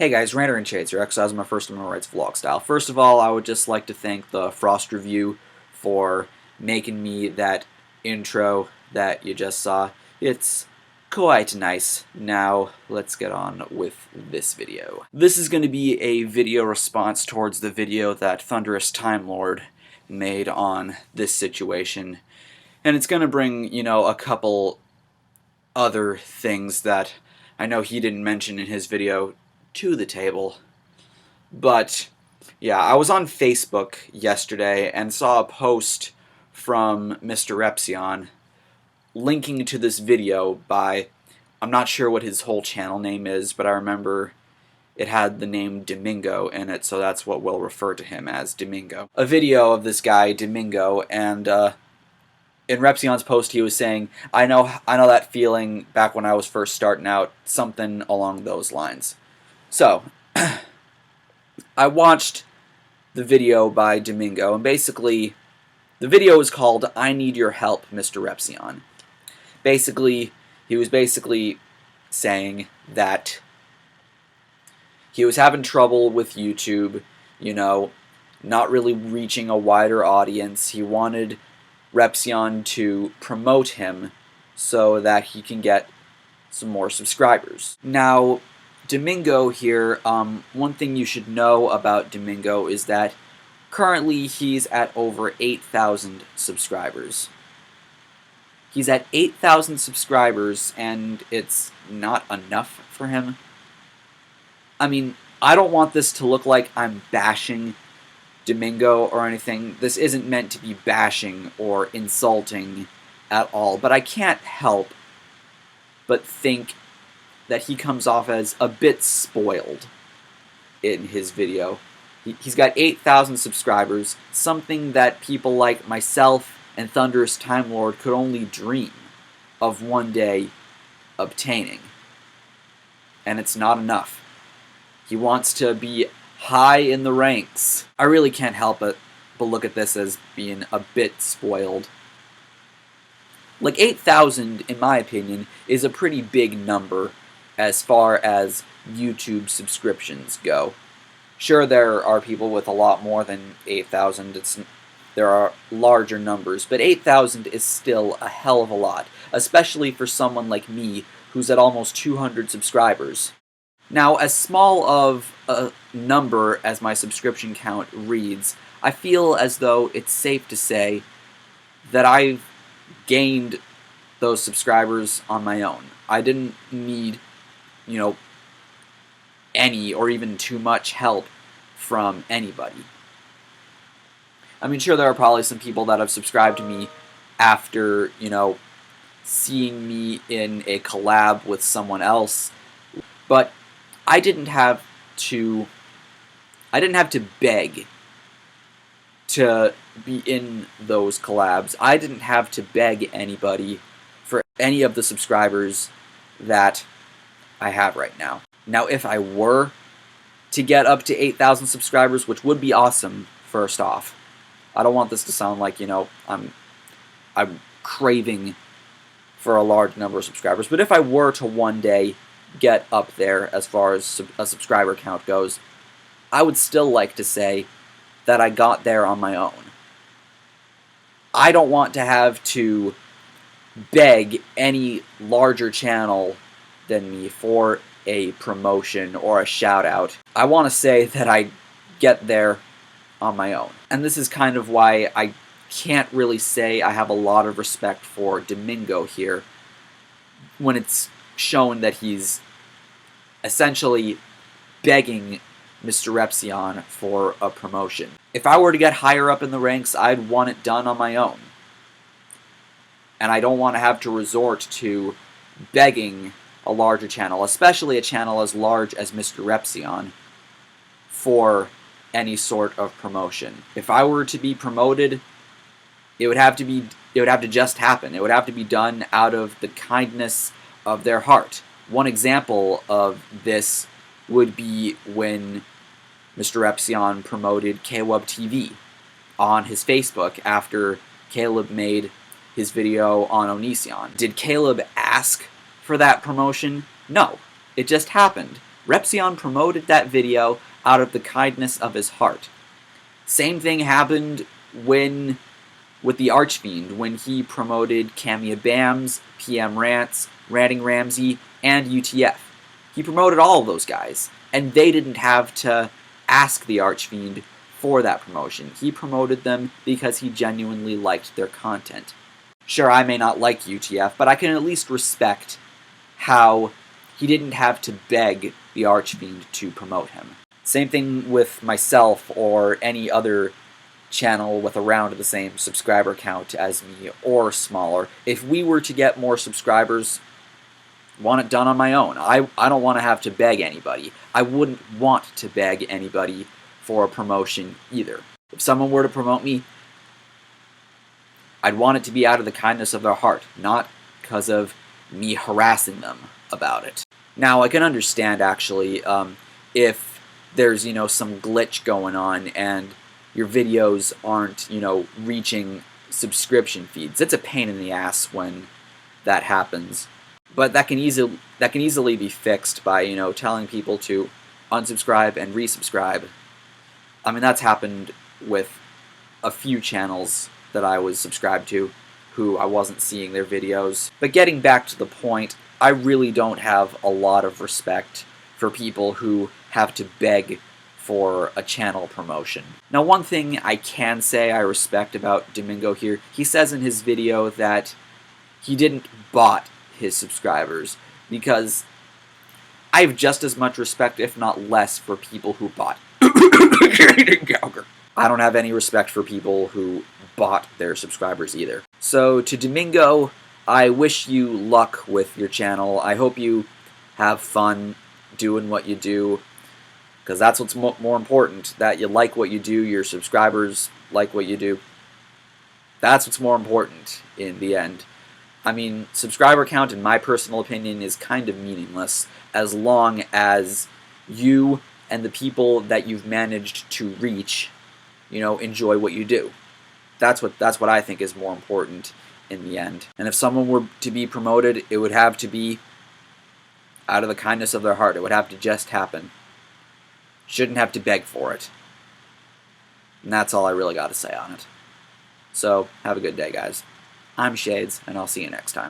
Hey guys, RanterInShades here, exercising my first Amendment rights vlog style. First of all, I would just like to thank the Frost Review for making me that intro that you just saw. It's quite nice. Now, let's get on with this video. This is going to be a video response towards the video that Thunderous Time Lord made on this situation. And it's going to bring, a couple other things that I know he didn't mention in his video to the table. But yeah, I was on Facebook yesterday and saw a post from Mr. Repsion linking to this video by, I'm not sure what his whole channel name is, but I remember it had the name Domingo in it, so that's what we'll refer to him as, Domingo. A video of this guy, Domingo, and in Repsion's post he was saying, I know that feeling back when I was first starting out, something along those lines. So, I watched the video by Domingo, and basically, the video is called, I Need Your Help, Mr. Repsion. Basically, he was saying that he was having trouble with YouTube, not really reaching a wider audience. He wanted Repsion to promote him so that he can get some more subscribers. Now, Domingo here, one thing you should know about Domingo is that currently he's at over 8,000 subscribers. He's at 8,000 subscribers and it's not enough for him. I mean, I don't want this to look like I'm bashing Domingo or anything. This isn't meant to be bashing or insulting at all, but I can't help but think that he comes off as a bit spoiled in his video. He's got 8,000 subscribers, something that people like myself and Thunderous Time Lord could only dream of one day obtaining. And it's not enough. He wants to be high in the ranks. I really can't help but look at this as being a bit spoiled. Like 8,000, in my opinion, is a pretty big number as far as YouTube subscriptions go. Sure, there are people with a lot more than 8,000. There are larger numbers, but 8,000 is still a hell of a lot, especially for someone like me who's at almost 200 subscribers. Now, as small of a number as my subscription count reads, I feel as though it's safe to say that I've gained those subscribers on my own. I didn't need any or even too much help from anybody. I mean, sure, there are probably some people that have subscribed to me after, seeing me in a collab with someone else, but I didn't have to beg to be in those collabs. I didn't have to beg anybody for any of the subscribers that I have right now. Now, if I were to get up to 8,000 subscribers, which would be awesome, first off, I don't want this to sound like, I'm craving for a large number of subscribers, but if I were to one day get up there as far as a subscriber count goes, I would still like to say that I got there on my own. I don't want to have to beg any larger channel than me for a promotion or a shout out. I want to say that I get there on my own. And this is kind of why I can't really say I have a lot of respect for Domingo here when it's shown that he's essentially begging Mr. Repsion for a promotion. If I were to get higher up in the ranks, I'd want it done on my own. And I don't want to have to resort to begging a larger channel, especially a channel as large as Mr. Repsion, for any sort of promotion. If I were to be promoted, it would have to just happen. It would have to be done out of the kindness of their heart. One example of this would be when Mr. Repsion promoted Caleb TV on his Facebook after Caleb made his video on Onision. Did Caleb ask for that promotion? No, it just happened. Repzion promoted that video out of the kindness of his heart. Same thing happened with the Archfiend when he promoted Camia Bams, PM Rants, Ranting Ramsey, and UTF. He promoted all of those guys, and they didn't have to ask the Archfiend for that promotion. He promoted them because he genuinely liked their content. Sure, I may not like UTF, but I can at least respect how he didn't have to beg the Archfiend to promote him. Same thing with myself or any other channel with around the same subscriber count as me or smaller. If we were to get more subscribers, want it done on my own. I don't want to have to beg anybody. I wouldn't want to beg anybody for a promotion either. If someone were to promote me, I'd want it to be out of the kindness of their heart, not because of me harassing them about it. Now, I can understand, actually, if there's, some glitch going on and your videos aren't, reaching subscription feeds. It's a pain in the ass when that happens. But that can easily be fixed by, telling people to unsubscribe and resubscribe. I mean, that's happened with a few channels that I was subscribed to who I wasn't seeing their videos. But getting back to the point, I really don't have a lot of respect for people who have to beg for a channel promotion. Now, one thing I can say I respect about Domingo here, he says in his video that he didn't bot his subscribers, because I have just as much respect, if not less, for people who bot. I don't have any respect for people who bought their subscribers either. So to Domingo, I wish you luck with your channel. I hope you have fun doing what you do, because that's what's more important, that you like what you do, your subscribers like what you do. That's what's more important in the end. I mean, subscriber count, in my personal opinion, is kind of meaningless as long as you and the people that you've managed to reach, enjoy what you do. That's what I think is more important in the end. And if someone were to be promoted, it would have to be out of the kindness of their heart. It would have to just happen. Shouldn't have to beg for it. And that's all I really got to say on it. So, have a good day, guys. I'm Shades, and I'll see you next time.